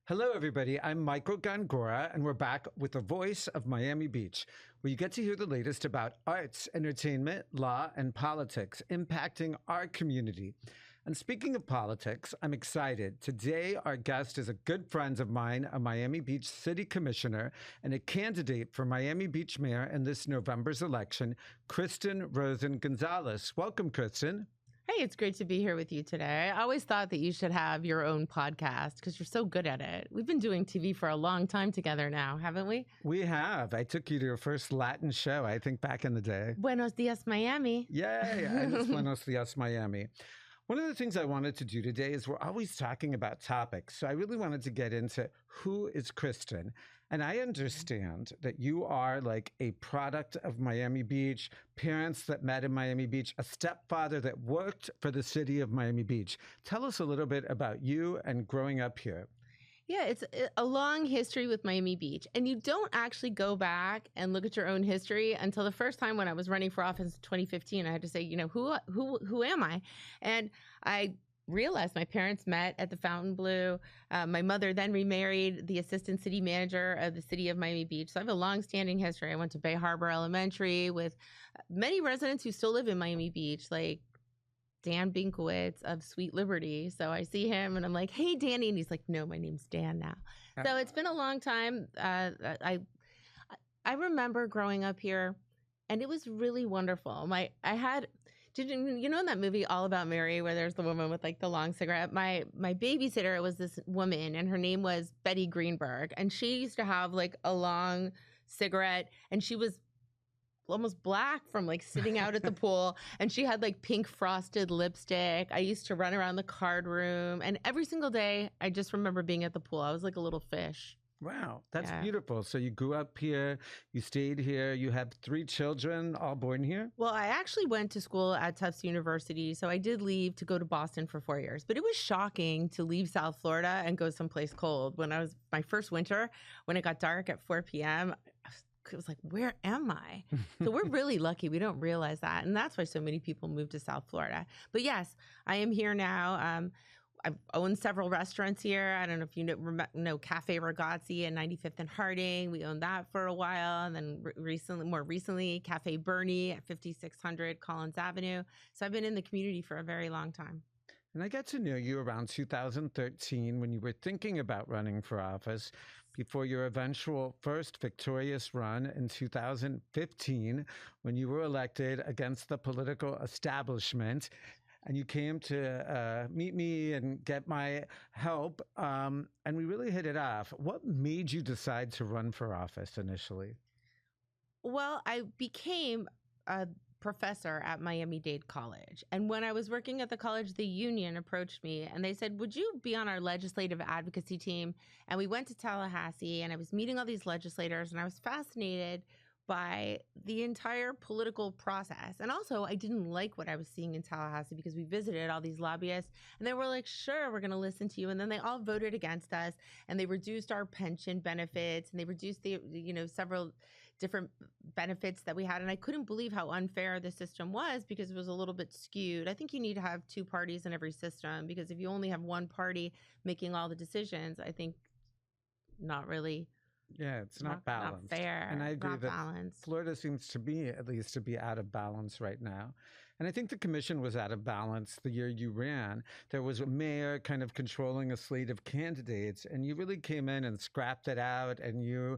Hello, everybody. I'm Michael Gongora, and we're back with the voice of Miami Beach, where you get to hear the latest about arts, entertainment, law, and politics impacting our community. And speaking of politics, I'm excited. Today, our guest is a good friend of mine, a Miami Beach City Commissioner, and a candidate for Miami Beach Mayor in this November's election, Kristen Rosen Gonzalez. Welcome, Kristen. Hey, it's great to be here with you today. I always thought that you should have your own podcast because you're so good at it. We've been doing TV for a long time together now, haven't we? We have. I took you to your first Latin show, I think, back in the day. Buenos dias, Miami. Yay! I miss Buenos dias, Miami. One of the things I wanted to do today is we're always talking about topics. So I really wanted to get into who is Kristen. And I understand that you are like a product of Miami Beach, parents that met in Miami Beach, a stepfather that worked for the city of Miami Beach. Tell us a little bit about you and growing up here. Yeah, it's a long history with Miami Beach. And you don't actually go back and look at your own history until the first time when I was running for office in 2015. I had to say, who am I? And I realized my parents met at the Fontainebleau. My mother then remarried the assistant city manager of the city of Miami Beach. So I have a long-standing history. I went to Bay Harbor Elementary with many residents who still live in Miami Beach, like Dan Binkowitz of Sweet Liberty. So I see him and I'm like, hey, Danny. And he's like, no, my name's Dan now. So it's been a long time. I remember growing up here and it was really wonderful. You know in that movie All About Mary where there's the woman with like the long cigarette? My babysitter was this woman and her name was Betty Greenberg. And she used to have like a long cigarette and she was almost black from like sitting out at the pool, and she had like pink frosted lipstick. I used to run around the card room, and every single day I just remember being at the pool. I was like a little fish. Wow, that's beautiful. So you grew up here, you stayed here, you have 3 children, all born here? Well, I actually went to school at Tufts University, so I did leave to go to Boston for 4 years. But it was shocking to leave South Florida and go someplace cold. When I was my first winter, when it got dark at 4 p.m., it was like, where am I? So we're really lucky. We don't realize that. And that's why so many people move to South Florida. But yes, I am here now. I've owned several restaurants here. I don't know if you know Cafe Ragazzi and 95th and Harding. We owned that for a while. And then more recently, Cafe Bernie at 5600 Collins Avenue. So I've been in the community for a very long time. And I got to know you around 2013 when you were thinking about running for office before your eventual first victorious run in 2015 when you were elected against the political establishment. And you came to meet me and get my help. And we really hit it off. What made you decide to run for office initially? Well, I became a professor at Miami-Dade College. And when I was working at the college, the union approached me and they said, would you be on our legislative advocacy team? And we went to Tallahassee and I was meeting all these legislators and I was fascinated by the entire political process. And also, I didn't like what I was seeing in Tallahassee because we visited all these lobbyists and they were like, sure, we're going to listen to you. And then they all voted against us and they reduced our pension benefits and they reduced the, several different benefits that we had. And I couldn't believe how unfair the system was because it was a little bit skewed. I think you need to have 2 parties in every system because if you only have one party making all the decisions, I think not really. Yeah, it's not balanced. Not fair. And I agree that balanced. Florida seems to be, at least, to be out of balance right now. And I think the commission was out of balance the year you ran. There was a mayor kind of controlling a slate of candidates, and you really came in and scrapped it out, and you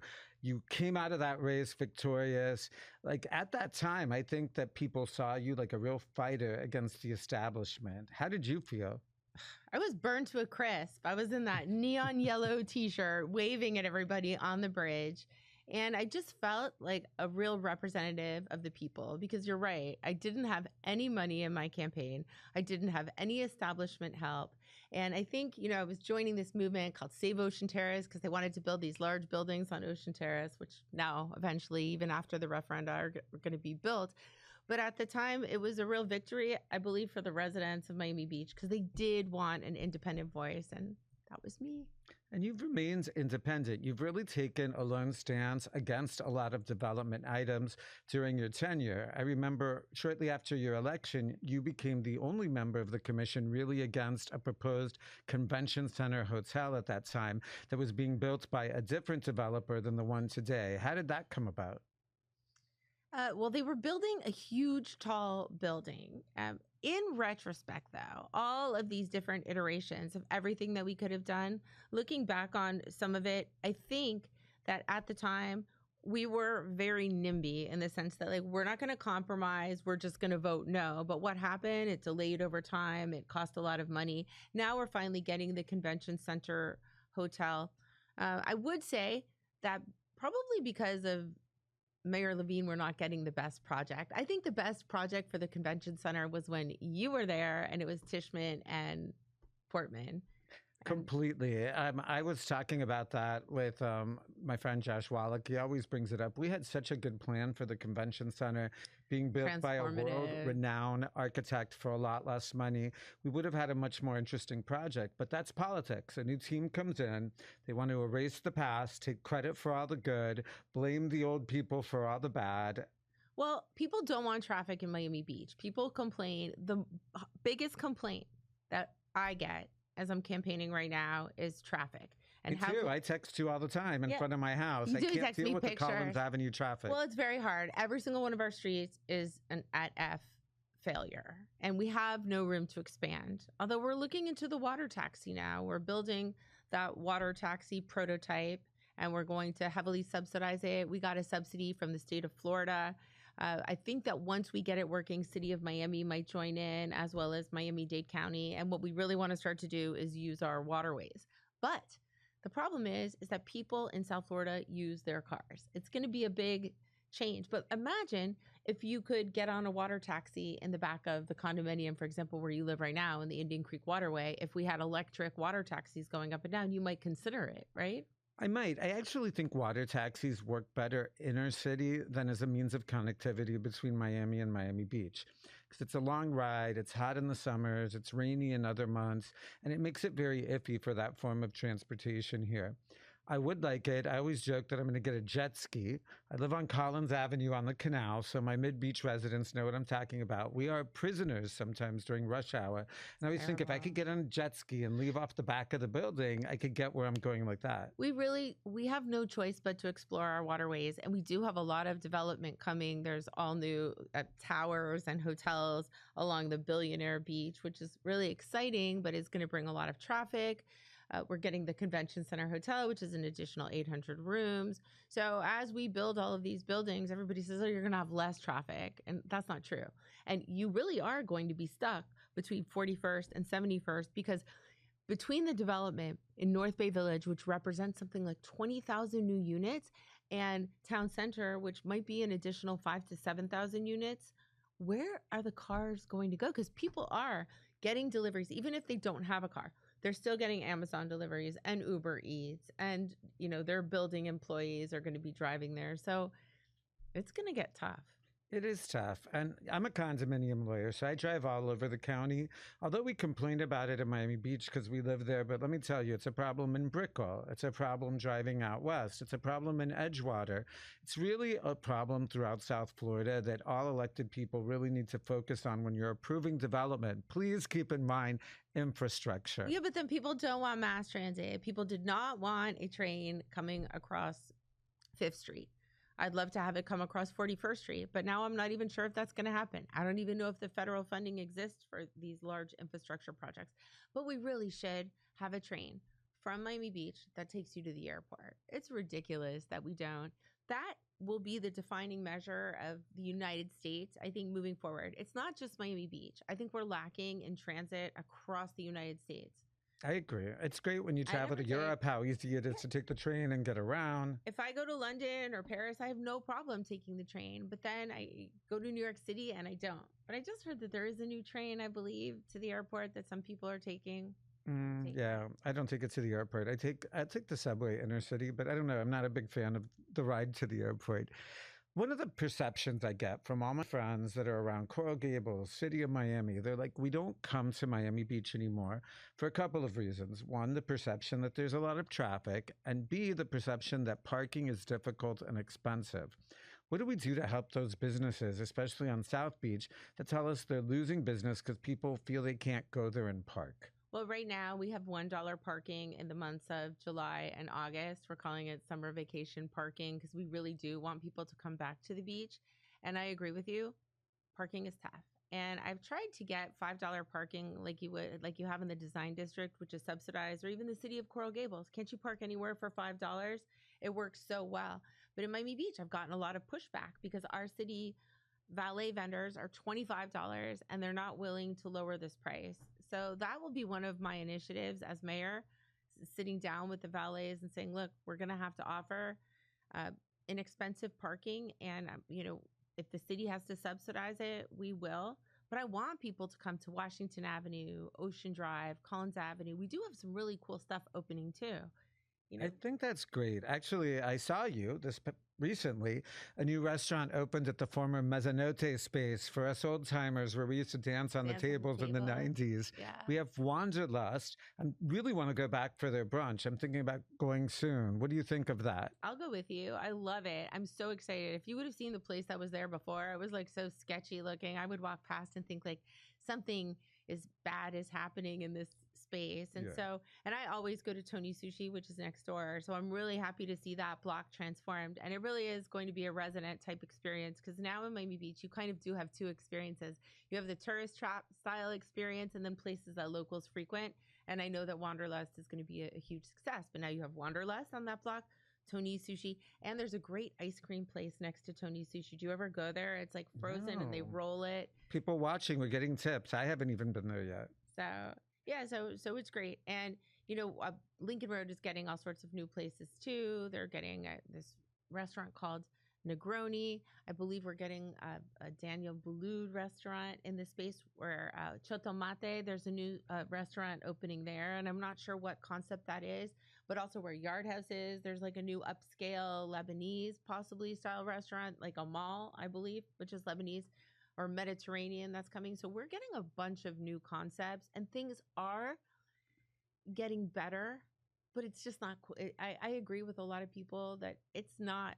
came out of that race victorious. Like at that time, I think that people saw you like a real fighter against the establishment. How did you feel? I was burned to a crisp. I was in that neon yellow t-shirt waving at everybody on the bridge. And I just felt like a real representative of the people because you're right. I didn't have any money in my campaign. I didn't have any establishment help. And I think, I was joining this movement called Save Ocean Terrace because they wanted to build these large buildings on Ocean Terrace, which now eventually, even after the referenda, are going to be built. But at the time, it was a real victory, I believe, for the residents of Miami Beach because they did want an independent voice. And that was me. And you've remained independent. You've really taken a lone stance against a lot of development items during your tenure. I remember shortly after your election, you became the only member of the commission really against a proposed convention center hotel at that time that was being built by a different developer than the one today. How did that come about? Well, they were building a huge, tall building. In retrospect, though, all of these different iterations of everything that we could have done, looking back on some of it, I think that at the time we were very NIMBY in the sense that, like, we're not going to compromise. We're just going to vote no. But what happened? It delayed over time. It cost a lot of money. Now we're finally getting the convention center hotel. I would say that probably because of Mayor Levine, we're not getting the best project. I think the best project for the convention center was when you were there, and it was Tishman and Portman. Completely. I was talking about that with my friend Josh Wallach. He always brings it up. We had such a good plan for the convention center being built by a world-renowned architect for a lot less money. We would have had a much more interesting project, but that's politics. A new team comes in. They want to erase the past, take credit for all the good, blame the old people for all the bad. Well, people don't want traffic in Miami Beach. People complain. The biggest complaint that I get as I'm campaigning right now is traffic. And me too. I text you all the time in front of my house. You I can't deal with the Collins Avenue traffic. Well, it's very hard. Every single one of our streets is an at F failure, and we have no room to expand. Although we're looking into the water taxi now. We're building that water taxi prototype, and we're going to heavily subsidize it. We got a subsidy from the state of Florida. I think that once we get it working, City of Miami might join in, as well as Miami-Dade County. And what we really want to start to do is use our waterways. But the problem is that people in South Florida use their cars. It's going to be a big change. But imagine if you could get on a water taxi in the back of the condominium, for example, where you live right now in the Indian Creek Waterway. If we had electric water taxis going up and down, you might consider it, right? I might. I actually think water taxis work better inner city than as a means of connectivity between Miami and Miami Beach. Because it's a long ride, it's hot in the summers, it's rainy in other months, and it makes it very iffy for that form of transportation here. I would like it. I always joke that I'm going to get a jet ski. I live on Collins Avenue on the canal, so my mid-beach residents know what I'm talking about. We are prisoners sometimes during rush hour. And I always think if I could get on a jet ski and leave off the back of the building, I could get where I'm going like that. We have no choice but to explore our waterways, and we do have a lot of development coming. There's all new towers and hotels along the Billionaire Beach, which is really exciting, but it's going to bring a lot of traffic. We're getting the Convention Center Hotel, which is an additional 800 rooms. So as we build all of these buildings, everybody says, oh, you're going to have less traffic. And that's not true. And you really are going to be stuck between 41st and 71st because between the development in North Bay Village, which represents something like 20,000 new units, and Town Center, which might be an additional 5,000 to 7,000 units, where are the cars going to go? Because people are getting deliveries, even if they don't have a car. They're still getting Amazon deliveries and Uber Eats, and their building employees are going to be driving there. So it's going to get tough. It is tough. And I'm a condominium lawyer, so I drive all over the county. Although we complain about it in Miami Beach because we live there, but let me tell you, it's a problem in Brickell. It's a problem driving out west. It's a problem in Edgewater. It's really a problem throughout South Florida that all elected people really need to focus on when you're approving development. Please keep in mind infrastructure. Yeah, but then people don't want mass transit. People did not want a train coming across 5th Street. I'd love to have it come across 41st Street, but now I'm not even sure if that's going to happen. I don't even know if the federal funding exists for these large infrastructure projects, but we really should have a train from Miami Beach that takes you to the airport. It's ridiculous that we don't. That will be the defining measure of the United States, I think, moving forward. It's not just Miami Beach. I think we're lacking in transit across the United States. I agree. It's great when you travel to Europe, how easy it is to take the train and get around. If I go to London or Paris, I have no problem taking the train. But then I go to New York City and I don't. But I just heard that there is a new train, I believe, to the airport that some people are taking. Yeah, I don't take it to the airport. I take the subway inner city, but I don't know. I'm not a big fan of the ride to the airport. One of the perceptions I get from all my friends that are around Coral Gables, city of Miami, they're like, we don't come to Miami Beach anymore for a couple of reasons. One, the perception that there's a lot of traffic, and B, the perception that parking is difficult and expensive. What do we do to help those businesses, especially on South Beach, that tell us they're losing business because people feel they can't go there and park? Well, right now we have $1 parking in the months of July and August. We're calling it summer vacation parking because we really do want people to come back to the beach. And I agree with you, parking is tough. And I've tried to get $5 parking like you have in the design district, which is subsidized, or even the city of Coral Gables. Can't you park anywhere for $5? It works so well. But in Miami Beach, I've gotten a lot of pushback because our city valet vendors are $25 and they're not willing to lower this price. So that will be one of my initiatives as mayor, sitting down with the valets and saying, look, we're going to have to offer uh, inexpensive parking. And, if the city has to subsidize it, we will. But I want people to come to Washington Avenue, Ocean Drive, Collins Avenue. We do have some really cool stuff opening too. I think that's great. Actually, I saw you recently. A new restaurant opened at the former Mezzanotte space for us old timers where we used to dance on the tables in the 90s. Yeah. We have Wanderlust. I really want to go back for their brunch. I'm thinking about going soon. What do you think of that? I'll go with you. I love it. I'm so excited. If you would have seen the place that was there before, it was like so sketchy looking. I would walk past and think like something is bad is happening in this space. And and I always go to Tony Sushi, which is next door. So I'm really happy to see that block transformed. And it really is going to be a resident type experience because now in Miami Beach, you kind of do have two experiences. You have the tourist trap style experience and then places that locals frequent. And I know that Wanderlust is going to be a huge success. But now you have Wanderlust on that block, Tony Sushi, and there's a great ice cream place next to Tony Sushi. Do you ever go there? It's like frozen and they roll it. People watching, we're getting tips. I haven't even been there yet. So yeah, so it's great. And Lincoln Road is getting all sorts of new places too. They're getting this restaurant called Negroni. I believe we're getting a Daniel Boulud restaurant in the space where Chotomate, there's a new restaurant opening there. And I'm not sure what concept that is, but also where Yard House is, there's like a new upscale Lebanese possibly style restaurant, like a mall, I believe, which is Lebanese or Mediterranean that's coming. So we're getting a bunch of new concepts and things are getting better, but it's just not cool. I agree with a lot of people that it's not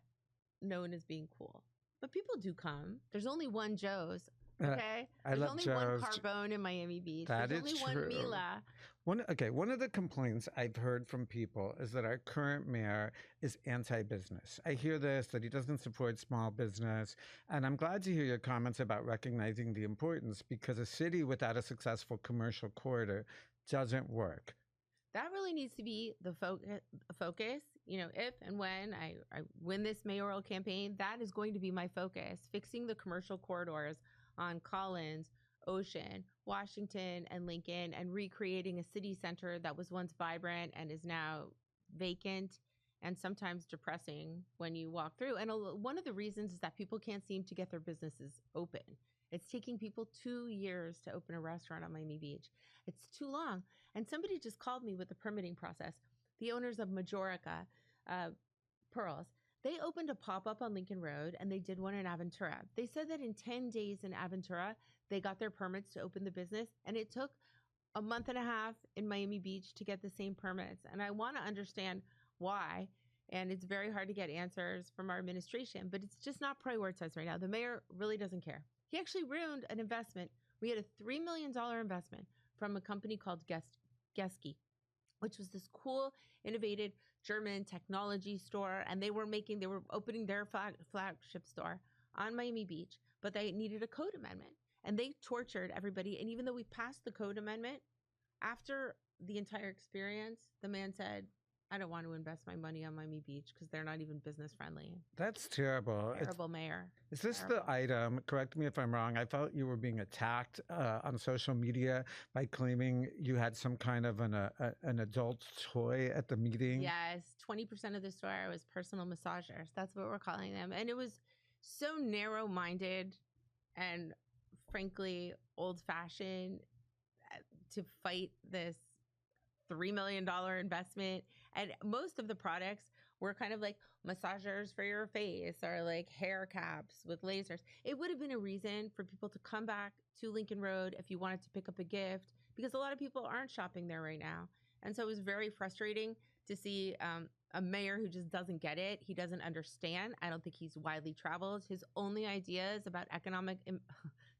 known as being cool, but people do come. There's only one Joe's. Okay, there's only one Carbone in Miami Beach. There's only one Mila. One of the complaints I've heard from people is that our current mayor is anti-business. I hear this, that he doesn't support small business, and I'm glad to hear your comments about recognizing the importance because a city without a successful commercial corridor doesn't work. That really needs to be the focus. If and when I win this mayoral campaign, that is going to be my focus, fixing the commercial corridors on Collins, Ocean, Washington, and Lincoln, and recreating a city center that was once vibrant and is now vacant and sometimes depressing when you walk through. And one of the reasons is that people can't seem to get their businesses open. It's taking people 2 years to open a restaurant on Miami Beach. It's too long. And somebody just called me with the permitting process. The owners of Majorica Pearls, they opened a pop-up on Lincoln Road and they did one in Aventura. They said that in 10 days in Aventura, they got their permits to open the business, and it took a month and a half in Miami Beach to get the same permits. And I want to understand why. And it's very hard to get answers from our administration, but it's just not prioritized right now. The mayor really doesn't care. He actually ruined an investment. We had a $3 million investment from a company called Geski, which was this cool, innovative German technology store. And they were opening their flagship store on Miami Beach, but they needed a code amendment. And they tortured everybody. And even though we passed the code amendment, after the entire experience, the man said, I don't want to invest my money on Miami Beach because they're not even business friendly. That's terrible. Terrible mayor. Is this the item? Correct me if I'm wrong. I felt you were being attacked on social media by claiming you had some kind of an adult toy at the meeting. Yes, 20% of the store was personal massagers. That's what we're calling them. And it was so narrow-minded and frankly old-fashioned to fight this $3 million investment. And most of the products were kind of like massagers for your face or like hair caps with lasers. It would have been a reason for people to come back to Lincoln Road if you wanted to pick up a gift, because a lot of people aren't shopping there right now. And so it was very frustrating to see a mayor who just doesn't get it. He doesn't understand. I don't think he's widely traveled. His only ideas about economic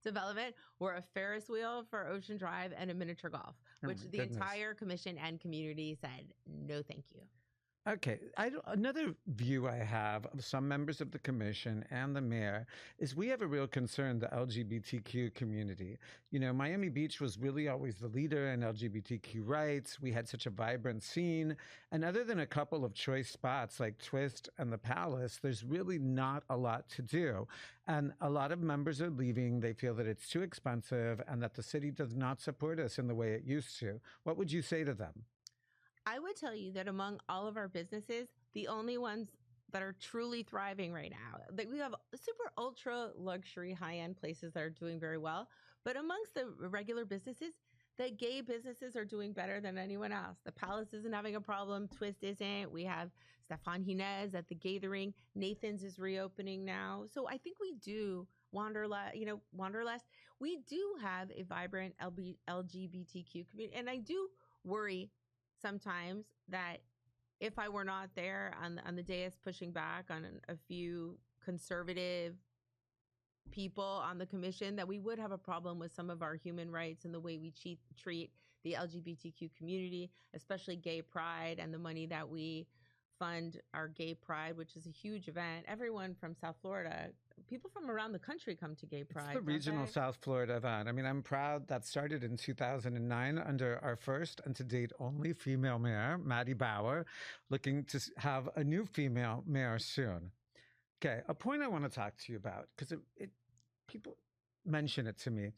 development were a Ferris wheel for Ocean Drive and a miniature golf, which the entire commission and community said, no, thank you. Okay. Another view I have of some members of the commission and the mayor is we have a real concern, the LGBTQ community. You know, Miami Beach was really always the leader in LGBTQ rights. We had such a vibrant scene. And other than a couple of choice spots like Twist and the Palace, there's really not a lot to do. And a lot of members are leaving. They feel that it's too expensive and that the city does not support us in the way it used to. What would you say to them? I would tell you that among all of our businesses, the only ones that are truly thriving right now, that we have super ultra luxury high-end places that are doing very well, but amongst the regular businesses, the gay businesses are doing better than anyone else. The Palace isn't having a problem. Twist isn't. We have Stefan Jinez at the Gathering. Nathan's is reopening now. So I think we do Wanderlust. We do have a vibrant LGBTQ community, and I do worry sometimes that if I were not there on the dais pushing back on a few conservative people on the commission, that we would have a problem with some of our human rights and the way we treat the LGBTQ community, especially gay pride and the money that we fund our gay pride, which is a huge event. Everyone from South Florida, people from around the country come to gay pride. It's the regional South Florida event. I mean, I'm proud that started in 2009 under our first and to date only female mayor, Maddie Bauer, looking to have a new female mayor soon. Okay, a point I want to talk to you about, because people mention it to me.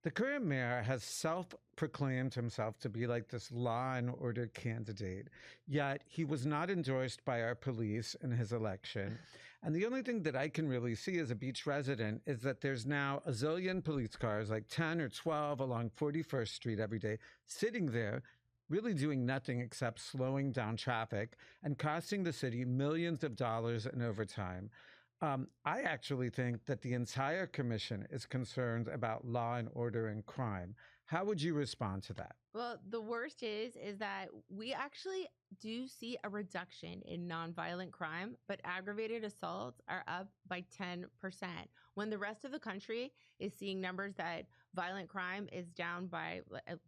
The current mayor has self-proclaimed himself to be like this law and order candidate, yet he was not endorsed by our police in his election. And the only thing that I can really see as a beach resident is that there's now a zillion police cars, like 10 or 12 along 41st Street every day, sitting there, really doing nothing except slowing down traffic and costing the city millions of dollars in overtime. I actually think that the entire commission is concerned about law and order and crime. How would you respond to that? Well, the worst is that we actually do see a reduction in nonviolent crime, but aggravated assaults are up by 10%. When the rest of the country is seeing numbers that violent crime is down by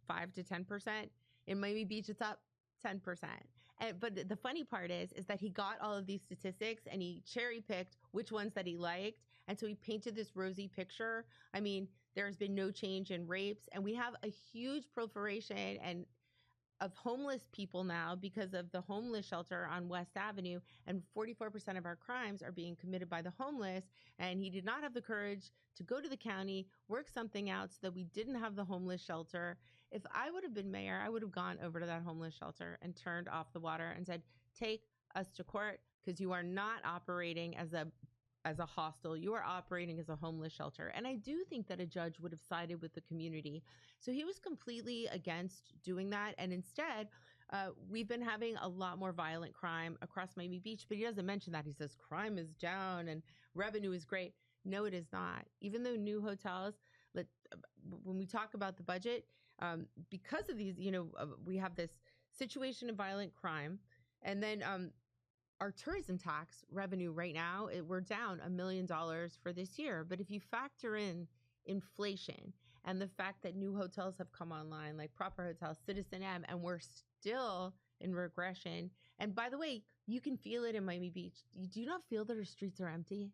5 to 10%, in Miami Beach, it's up 10%. But the funny part is that he got all of these statistics and he cherry picked which ones that he liked. And so he painted this rosy picture. I mean, there's been no change in rapes, and we have a huge proliferation of homeless people now because of the homeless shelter on West Avenue, and 44% of our crimes are being committed by the homeless. And he did not have the courage to go to the county, work something out so that we didn't have the homeless shelter. If I would have been mayor, I would have gone over to that homeless shelter and turned off the water and said, take us to court, because you are not operating as a hostel. You are operating as a homeless shelter. And I do think that a judge would have sided with the community. So he was completely against doing that. And instead, we've been having a lot more violent crime across Miami Beach, but he doesn't mention that. He says crime is down and revenue is great. No, it is not. Even though new hotels, when we talk about the budget, because of these, we have this situation of violent crime, and then our tourism tax revenue right now, we're down $1 million for this year. But if you factor in inflation and the fact that new hotels have come online, like Proper Hotels, Citizen M, and we're still in regression. And by the way, you can feel it in Miami Beach. Do you not feel that our streets are empty?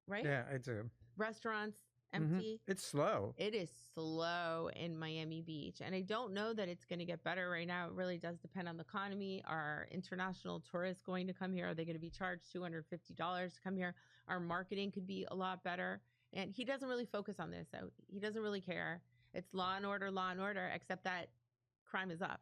Right? Yeah, I do. Restaurants empty. Mm-hmm. It's slow. It is slow in Miami Beach. And I don't know that it's going to get better right now. It really does depend on the economy. Are international tourists going to come here? Are they going to be charged $250 to come here? Our marketing could be a lot better. And he doesn't really focus on this. So he doesn't really care. It's law and order, except that crime is up.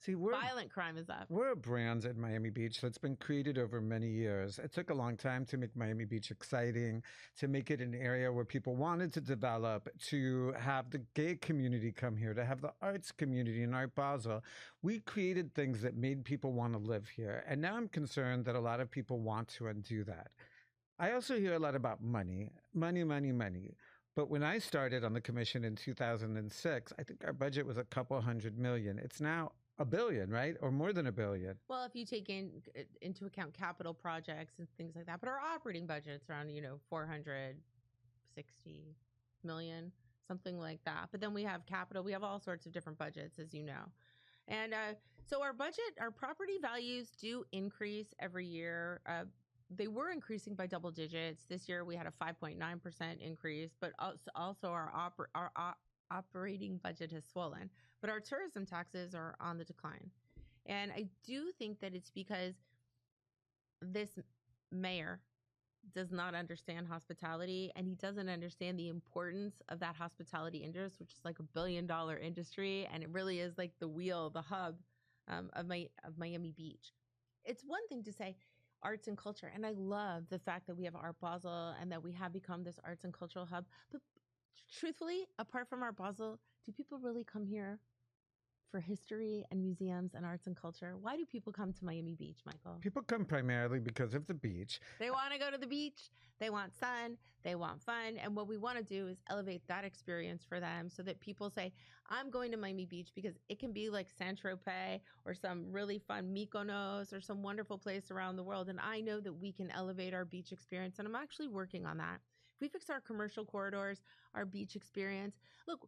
See, Violent crime is up. we're a brand at Miami Beach that's been created over many years. It took a long time to make Miami Beach exciting, to make it an area where people wanted to develop, to have the gay community come here, to have the arts community in Art Basel. We created things that made people want to live here. And now I'm concerned that a lot of people want to undo that. I also hear a lot about money, money, money, money. But when I started on the commission in 2006, I think our budget was a couple hundred million. It's now a billion, right? Or more than a billion. Well, if you take into account capital projects and things like that, but our operating budget's around 460 million, something like that. But then we have capital. We have all sorts of different budgets, as you know. And so our property values do increase every year. They were increasing by double digits. This year we had a 5.9% increase, but also our operating budget has swollen. But our tourism taxes are on the decline. And I do think that it's because this mayor does not understand hospitality, and he doesn't understand the importance of that hospitality industry, which is like $1 billion industry. And it really is like the wheel, the hub of Miami Beach. It's one thing to say arts and culture. And I love the fact that we have Art Basel and that we have become this arts and cultural hub. But truthfully, apart from Art Basel, do people really come here for history and museums and arts and culture? Why do people come to Miami Beach, Michael? People come primarily because of the beach. They want to go to the beach. They want sun. They want fun. And what we want to do is elevate that experience for them so that people say, I'm going to Miami Beach because it can be like Saint-Tropez or some really fun Mykonos or some wonderful place around the world. And I know that we can elevate our beach experience. And I'm actually working on that. If we fix our commercial corridors, our beach experience, look,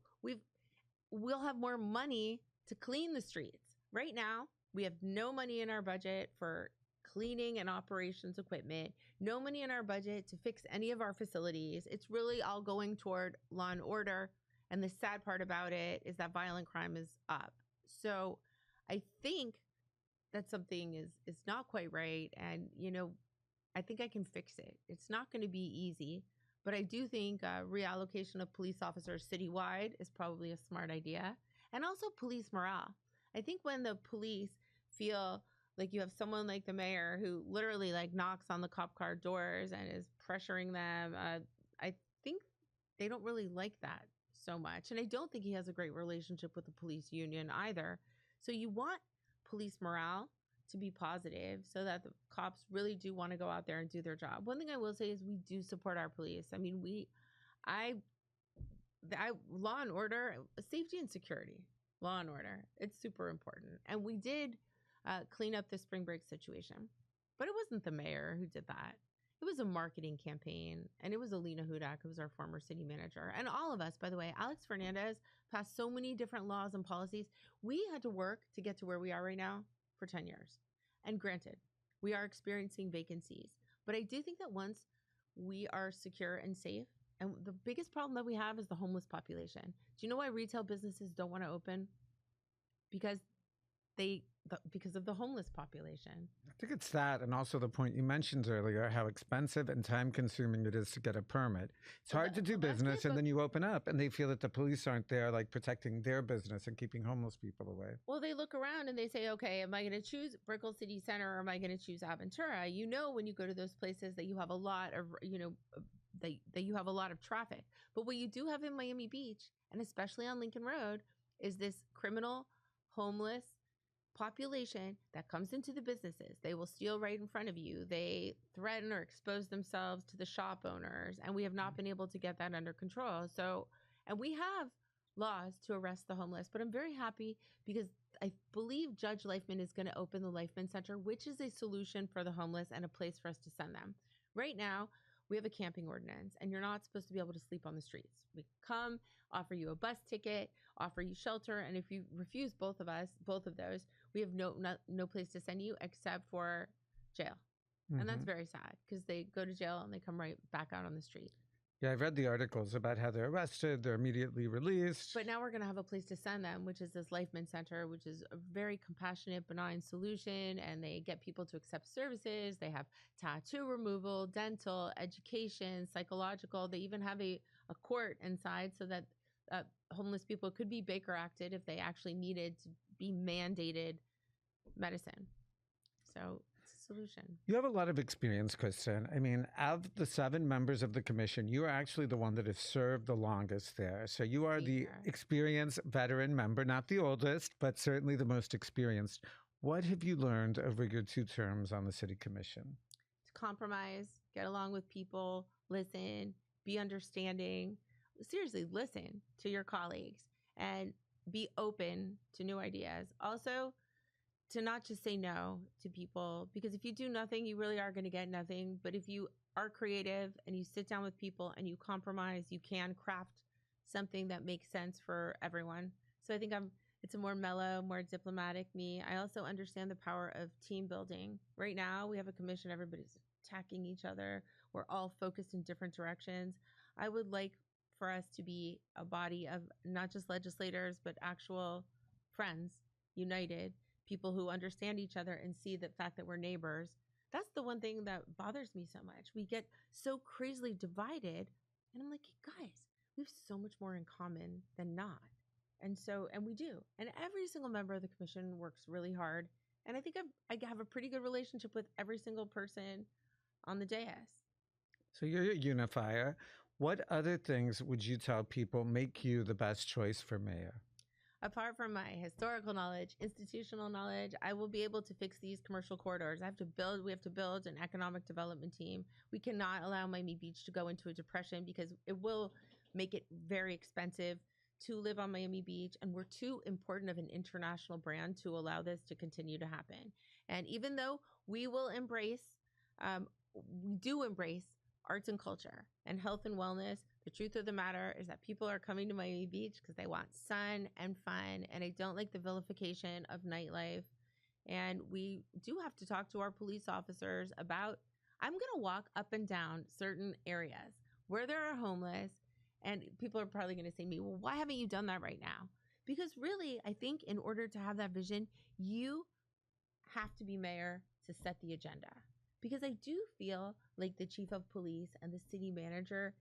we'll have more money to clean the streets. Right now, we have no money in our budget for cleaning and operations equipment, no money in our budget to fix any of our facilities. It's really all going toward law and order. And the sad part about it is that violent crime is up. So I think that something is not quite right. And, I think I can fix it. It's not going to be easy, but I do think reallocation of police officers citywide is probably a smart idea. And also police morale. I think when the police feel like you have someone like the mayor who literally like knocks on the cop car doors and is pressuring them, I think they don't really like that so much. And I don't think he has a great relationship with the police union either. So you want police morale to be positive so that the cops really do want to go out there and do their job. One thing I will say is we do support our police. I mean, law and order, safety and security, law and order, it's super important. And we did clean up the spring break situation, but it wasn't the mayor who did that. It was a marketing campaign, and it was Alina Hudak, who was our former city manager. And all of us, by the way, Alex Fernandez passed so many different laws and policies. We had to work to get to where we are right now for 10 years. And granted, we are experiencing vacancies, but I do think that once we are secure and safe, and the biggest problem that we have is the homeless population. Do you know why retail businesses don't want to open? Because of the homeless population. I think it's that, and also the point you mentioned earlier, how expensive and time-consuming it is to get a permit. It's hard to do business, and then you open up, and they feel that the police aren't there, like protecting their business and keeping homeless people away. Well, they look around and they say, okay, am I going to choose Brickell City Center or am I going to choose Aventura? You know, when you go to those places that you have a lot of, that you have a lot of traffic. But what you do have in Miami Beach, and especially on Lincoln Road, is this criminal, homeless population that comes into the businesses. They will steal right in front of you. They threaten or expose themselves to the shop owners, and we have not been able to get that under control. So, and we have laws to arrest the homeless, but I'm very happy because I believe Judge Leifman is going to open the Leifman Center, which is a solution for the homeless and a place for us to send them. Right now, we have a camping ordinance, and you're not supposed to be able to sleep on the streets. We come, offer you a bus ticket, offer you shelter, and if you refuse both of those, we have no place to send you except for jail. Mm-hmm. And that's very sad because they go to jail and they come right back out on the street. Yeah, I've read the articles about how they're arrested, they're immediately released. But now we're going to have a place to send them, which is this Leifman Center, which is a very compassionate, benign solution. And they get people to accept services. They have tattoo removal, dental, education, psychological. They even have a court inside so that homeless people could be Baker Acted if they actually needed be mandated medicine. So it's a solution. You have a lot of experience, Kristen. I mean, of the 7 members of the commission, you are actually the one that has served the longest there. So you are the experienced veteran member, not the oldest, but certainly the most experienced. What have you learned over your 2 terms on the city commission? To compromise, get along with people, listen, be understanding. Seriously, listen to your colleagues and be open to new ideas. Also, to not just say no to people, because if you do nothing, you really are going to get nothing. But if you are creative and you sit down with people and you compromise, you can craft something that makes sense for everyone. So I think it's a more mellow, more diplomatic me. I also understand the power of team building. Right now, we have a commission, everybody's attacking each other. We're all focused in different directions. I would like for us to be a body of not just legislators, but actual friends, united, people who understand each other and see the fact that we're neighbors. That's the one thing that bothers me so much. We get so crazily divided. And I'm like, guys, we have so much more in common than not. And we do. And every single member of the commission works really hard. And I think I have a pretty good relationship with every single person on the dais. So you're a unifier. What other things would you tell people make you the best choice for mayor? Apart from my historical knowledge, institutional knowledge, I will be able to fix these commercial corridors. We have to build an economic development team. We cannot allow Miami Beach to go into a depression because it will make it very expensive to live on Miami Beach. And we're too important of an international brand to allow this to continue to happen. And even though we will we do embrace arts and culture and health and wellness, the truth of the matter is that people are coming to Miami Beach because they want sun and fun, and I don't like the vilification of nightlife. And we do have to talk to our police officers about, I'm going to walk up and down certain areas where there are homeless, and people are probably going to say to me, well, why haven't you done that right now? Because really, I think in order to have that vision, you have to be mayor to set the agenda. Because I do feel like the chief of police and the city manager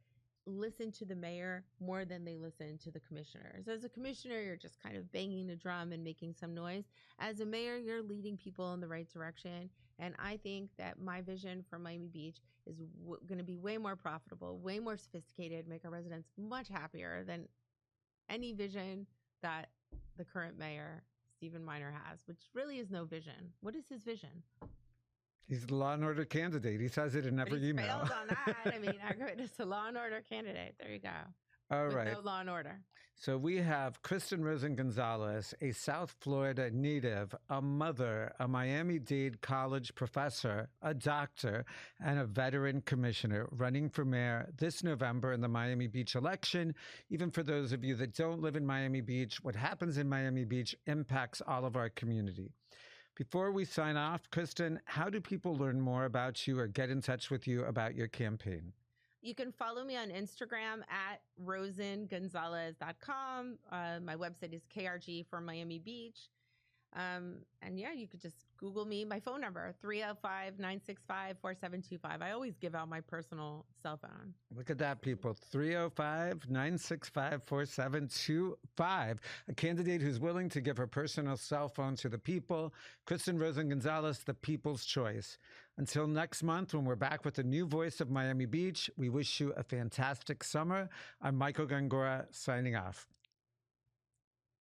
listen to the mayor more than they listen to the commissioners. As a commissioner, you're just kind of banging the drum and making some noise. As a mayor, you're leading people in the right direction. And I think that my vision for Miami Beach is going to be way more profitable, way more sophisticated, make our residents much happier than any vision that the current mayor, Stephen Miner, has, which really is no vision. What is his vision? He's the law and order candidate. He says it in every email. Failed on that. I mean, it's a law and order candidate. There you go. All With right. no law and order. So we have Kristen Rosen Gonzalez, a South Florida native, a mother, a Miami-Dade College professor, a doctor, and a veteran commissioner running for mayor this November in the Miami Beach election. Even for those of you that don't live in Miami Beach, what happens in Miami Beach impacts all of our community. Before we sign off, Kristen, how do people learn more about you or get in touch with you about your campaign? You can follow me on Instagram at rosengonzalez.com. My website is KRG for Miami Beach. And yeah, you could just Google me. My phone number, 305-965-4725. I always give out my personal cell phone. Look at that, people. 305-965-4725. A candidate who's willing to give her personal cell phone to the people. Kristen Rosen Gonzalez, the people's choice. Until next month, when we're back with a new voice of Miami Beach, we wish you a fantastic summer. I'm Michael Gongora, signing off.